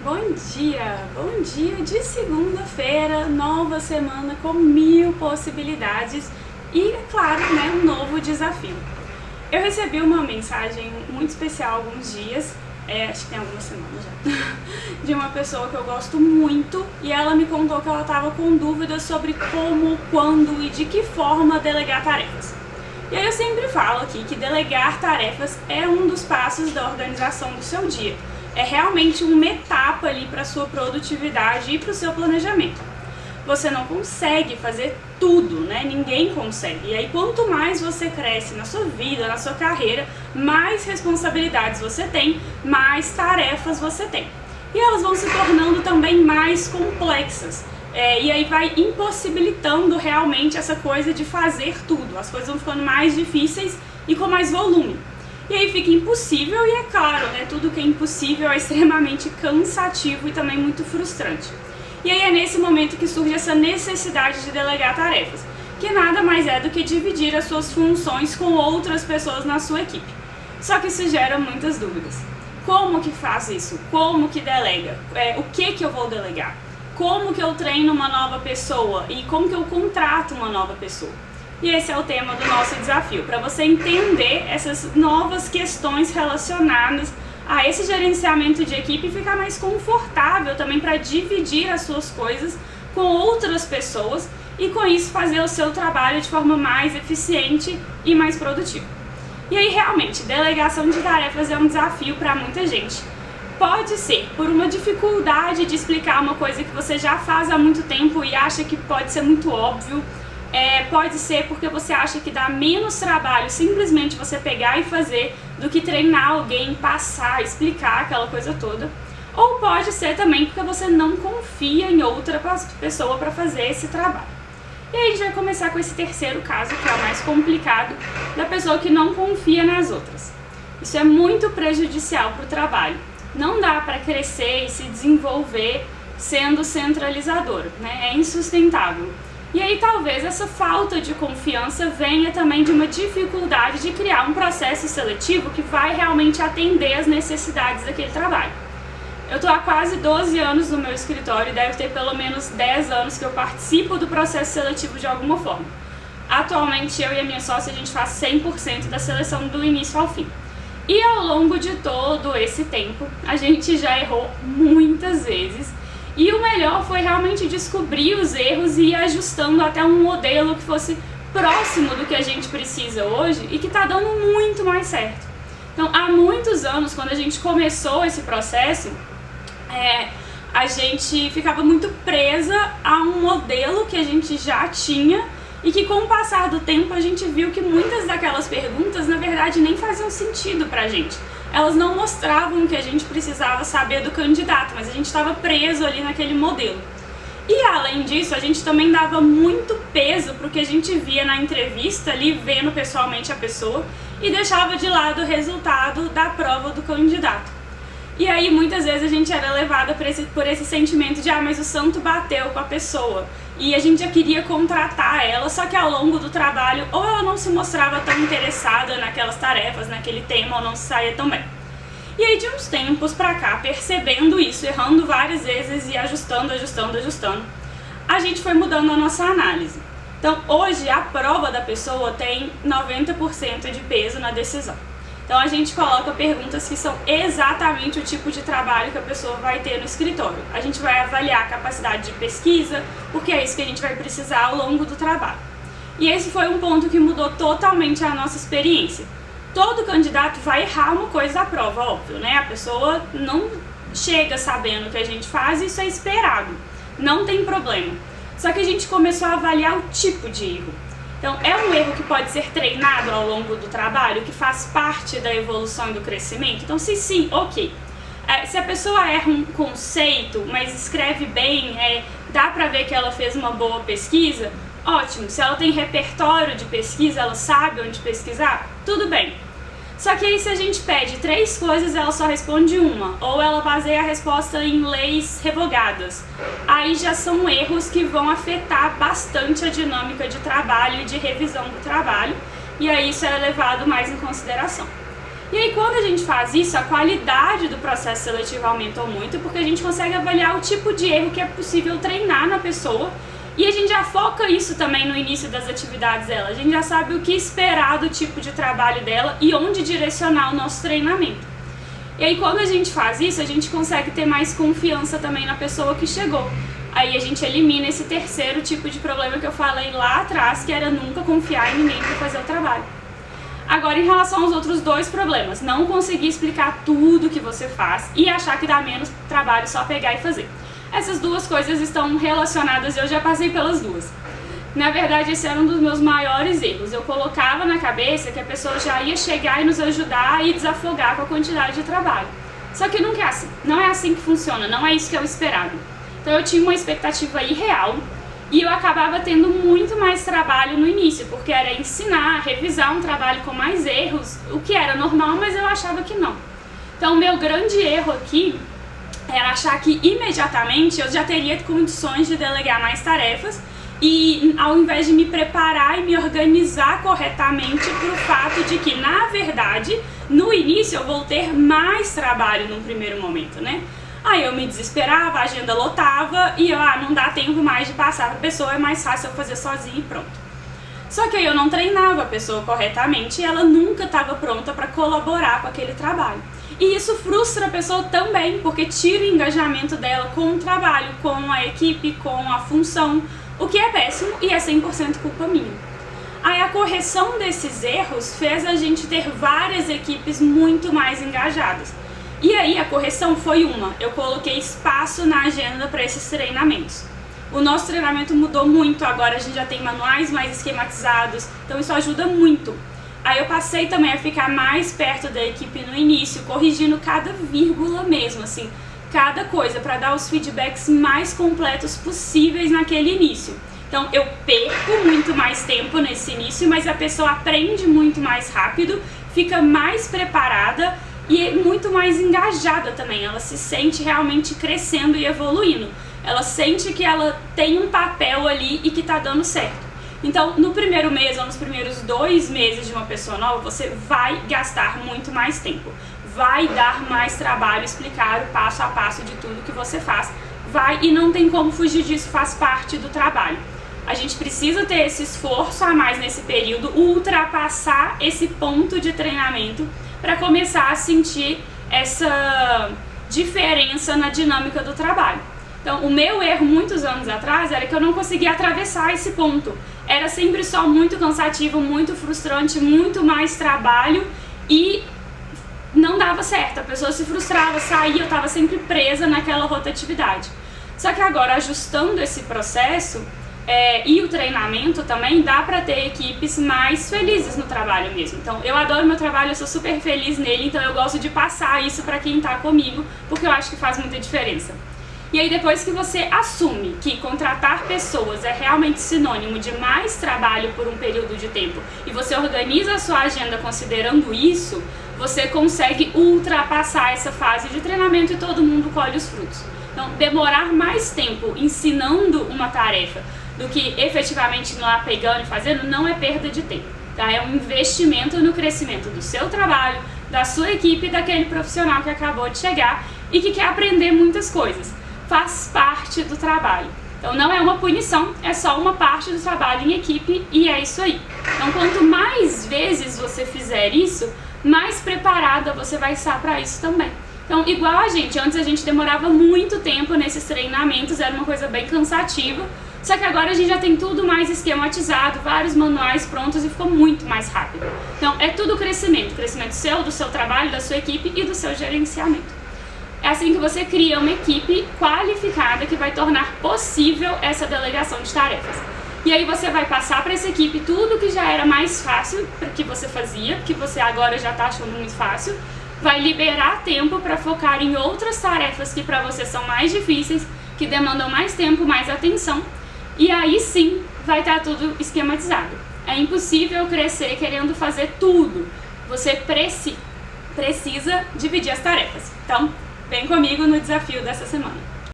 Bom dia de segunda-feira, nova semana com 1000 possibilidades e, é claro, né, um novo desafio. Eu recebi uma mensagem muito especial há alguns dias, acho que tem algumas semanas já, de uma pessoa que eu gosto muito e ela me contou que ela estava com dúvidas sobre como, quando e de que forma delegar tarefas. E aí eu sempre falo aqui que delegar tarefas é um dos passos da organização do seu dia. É realmente uma etapa ali para a sua produtividade e para o seu planejamento. Você não consegue fazer tudo, né? Ninguém consegue. E aí quanto mais você cresce na sua vida, na sua carreira, mais responsabilidades você tem, mais tarefas você tem. E elas vão se tornando também mais complexas. E aí vai impossibilitando realmente essa coisa de fazer tudo. As coisas vão ficando mais difíceis e com mais volume. E aí fica impossível e é claro, né, tudo que é impossível é extremamente cansativo e também muito frustrante. E aí é nesse momento que surge essa necessidade de delegar tarefas, que nada mais é do que dividir as suas funções com outras pessoas na sua equipe. Só que isso gera muitas dúvidas. Como que faz isso? Como que delega? O que eu vou delegar? Como que eu treino uma nova pessoa? E como que eu contrato uma nova pessoa? E esse é o tema do nosso desafio, para você entender essas novas questões relacionadas a esse gerenciamento de equipe e ficar mais confortável também para dividir as suas coisas com outras pessoas e com isso fazer o seu trabalho de forma mais eficiente e mais produtiva. E aí realmente, delegação de tarefas é um desafio para muita gente. Pode ser por uma dificuldade de explicar uma coisa que você já faz há muito tempo e acha que pode ser muito óbvio. Pode ser porque você acha que dá menos trabalho simplesmente você pegar e fazer do que treinar alguém, passar, explicar aquela coisa toda. Ou pode ser também porque você não confia em outra pessoa para fazer esse trabalho. E aí a gente vai começar com esse terceiro caso, que é o mais complicado, da pessoa que não confia nas outras. Isso é muito prejudicial para o trabalho. Não dá para crescer e se desenvolver sendo centralizador, né? É insustentável. E aí talvez essa falta de confiança venha também de uma dificuldade de criar um processo seletivo que vai realmente atender às necessidades daquele trabalho. Eu estou há quase 12 anos no meu escritório e deve ter pelo menos 10 anos que eu participo do processo seletivo de alguma forma. Atualmente eu e a minha sócia a gente faz 100% da seleção do início ao fim. E ao longo de todo esse tempo a gente já errou muitas vezes. E o melhor foi realmente descobrir os erros e ir ajustando até um modelo que fosse próximo do que a gente precisa hoje e que está dando muito mais certo. Então, há muitos anos, quando a gente começou esse processo, a gente ficava muito presa a um modelo que a gente já tinha e que com o passar do tempo a gente viu que muitas daquelas perguntas, na verdade, nem faziam sentido pra gente. Elas não mostravam o que a gente precisava saber do candidato, mas a gente estava preso ali naquele modelo. E além disso, a gente também dava muito peso para o que a gente via na entrevista ali, vendo pessoalmente a pessoa, e deixava de lado o resultado da prova do candidato. E aí muitas vezes a gente era levada por esse sentimento de mas o santo bateu com a pessoa. E a gente já queria contratar ela, só que ao longo do trabalho ou ela não se mostrava tão interessada naquelas tarefas, naquele tema, ou não se saía tão bem. E aí de uns tempos pra cá, percebendo isso, errando várias vezes e ajustando, a gente foi mudando a nossa análise. Então hoje a prova da pessoa tem 90% de peso na decisão. Então a gente coloca perguntas que são exatamente o tipo de trabalho que a pessoa vai ter no escritório. A gente vai avaliar a capacidade de pesquisa, porque é isso que a gente vai precisar ao longo do trabalho. E esse foi um ponto que mudou totalmente a nossa experiência. Todo candidato vai errar uma coisa da prova, óbvio, né? A pessoa não chega sabendo o que a gente faz, isso é esperado, não tem problema. Só que a gente começou a avaliar o tipo de erro. Então, é um erro que pode ser treinado ao longo do trabalho, que faz parte da evolução e do crescimento? Então, se sim, ok. Se a pessoa erra um conceito, mas escreve bem, dá pra ver que ela fez uma boa pesquisa, ótimo. Se ela tem repertório de pesquisa, ela sabe onde pesquisar, tudo bem. Só que aí se a gente pede 3 coisas, ela só responde uma, ou ela baseia a resposta em leis revogadas. Aí já são erros que vão afetar bastante a dinâmica de trabalho e de revisão do trabalho, e aí isso é levado mais em consideração. E aí quando a gente faz isso, a qualidade do processo seletivo aumentou muito, porque a gente consegue avaliar o tipo de erro que é possível treinar na pessoa, e a gente já foca isso também no início das atividades dela. A gente já sabe o que esperar do tipo de trabalho dela e onde direcionar o nosso treinamento. E aí quando a gente faz isso, a gente consegue ter mais confiança também na pessoa que chegou. Aí a gente elimina esse terceiro tipo de problema que eu falei lá atrás, que era nunca confiar em ninguém para fazer o trabalho. Agora, em relação aos outros dois problemas, não conseguir explicar tudo que você faz e achar que dá menos trabalho só pegar e fazer. Essas duas coisas estão relacionadas e eu já passei pelas duas. Na verdade, esse era um dos meus maiores erros. Eu colocava na cabeça que a pessoa já ia chegar e nos ajudar e desafogar com a quantidade de trabalho. Só que nunca é assim. Não é assim que funciona, não é isso que eu esperava. Então eu tinha uma expectativa irreal e eu acabava tendo muito mais trabalho no início, porque era ensinar, revisar um trabalho com mais erros, o que era normal, mas eu achava que não. Então o meu grande erro aqui era achar que imediatamente eu já teria condições de delegar mais tarefas e ao invés de me preparar e me organizar corretamente para o fato de que, na verdade, no início eu vou ter mais trabalho num primeiro momento, né? Aí eu me desesperava, a agenda lotava e eu, não dá tempo mais de passar para a pessoa, é mais fácil eu fazer sozinha e pronto. Só que aí eu não treinava a pessoa corretamente e ela nunca estava pronta para colaborar com aquele trabalho. E isso frustra a pessoa também, porque tira o engajamento dela com o trabalho, com a equipe, com a função, o que é péssimo e é 100% culpa minha. Aí a correção desses erros fez a gente ter várias equipes muito mais engajadas. E aí a correção foi eu coloquei espaço na agenda para esses treinamentos. O nosso treinamento mudou muito, agora a gente já tem manuais mais esquematizados, então isso ajuda muito. Aí eu passei também a ficar mais perto da equipe no início, corrigindo cada vírgula mesmo, assim, cada coisa, para dar os feedbacks mais completos possíveis naquele início. Então eu perco muito mais tempo nesse início, mas a pessoa aprende muito mais rápido, fica mais preparada e muito mais engajada também. Ela se sente realmente crescendo e evoluindo. Ela sente que ela tem um papel ali e que tá dando certo. Então, no primeiro mês ou nos primeiros 2 meses de uma pessoa nova, você vai gastar muito mais tempo. Vai dar mais trabalho explicar o passo a passo de tudo que você faz. Vai, e não tem como fugir disso, faz parte do trabalho. A gente precisa ter esse esforço a mais nesse período, ultrapassar esse ponto de treinamento para começar a sentir essa diferença na dinâmica do trabalho. Então, o meu erro muitos anos atrás era que eu não conseguia atravessar esse ponto. Era sempre só muito cansativo, muito frustrante, muito mais trabalho e não dava certo. A pessoa se frustrava, saía, eu estava sempre presa naquela rotatividade. Só que agora, ajustando esse processo e o treinamento também, dá para ter equipes mais felizes no trabalho mesmo. Então, eu adoro meu trabalho, eu sou super feliz nele, então eu gosto de passar isso para quem está comigo, porque eu acho que faz muita diferença. E aí depois que você assume que contratar pessoas é realmente sinônimo de mais trabalho por um período de tempo e você organiza a sua agenda considerando isso, você consegue ultrapassar essa fase de treinamento e todo mundo colhe os frutos. Então, demorar mais tempo ensinando uma tarefa do que efetivamente lá pegando e fazendo não é perda de tempo, tá? É um investimento no crescimento do seu trabalho, da sua equipe e daquele profissional que acabou de chegar e que quer aprender muitas coisas. Faz parte do trabalho. Então não é uma punição, é só uma parte do trabalho em equipe e é isso aí. Então quanto mais vezes você fizer isso, mais preparada você vai estar para isso também. Então igual antes a gente demorava muito tempo nesses treinamentos, era uma coisa bem cansativa, só que agora a gente já tem tudo mais esquematizado, vários manuais prontos e ficou muito mais rápido. Então é tudo crescimento seu, do seu trabalho, da sua equipe e do seu gerenciamento. É assim que você cria uma equipe qualificada que vai tornar possível essa delegação de tarefas. E aí você vai passar para essa equipe tudo que já era mais fácil que você fazia, que você agora já está achando muito fácil, vai liberar tempo para focar em outras tarefas que para você são mais difíceis, que demandam mais tempo, mais atenção, e aí sim vai estar tudo esquematizado. É impossível crescer querendo fazer tudo. Você precisa dividir as tarefas. Então, vem comigo no desafio dessa semana.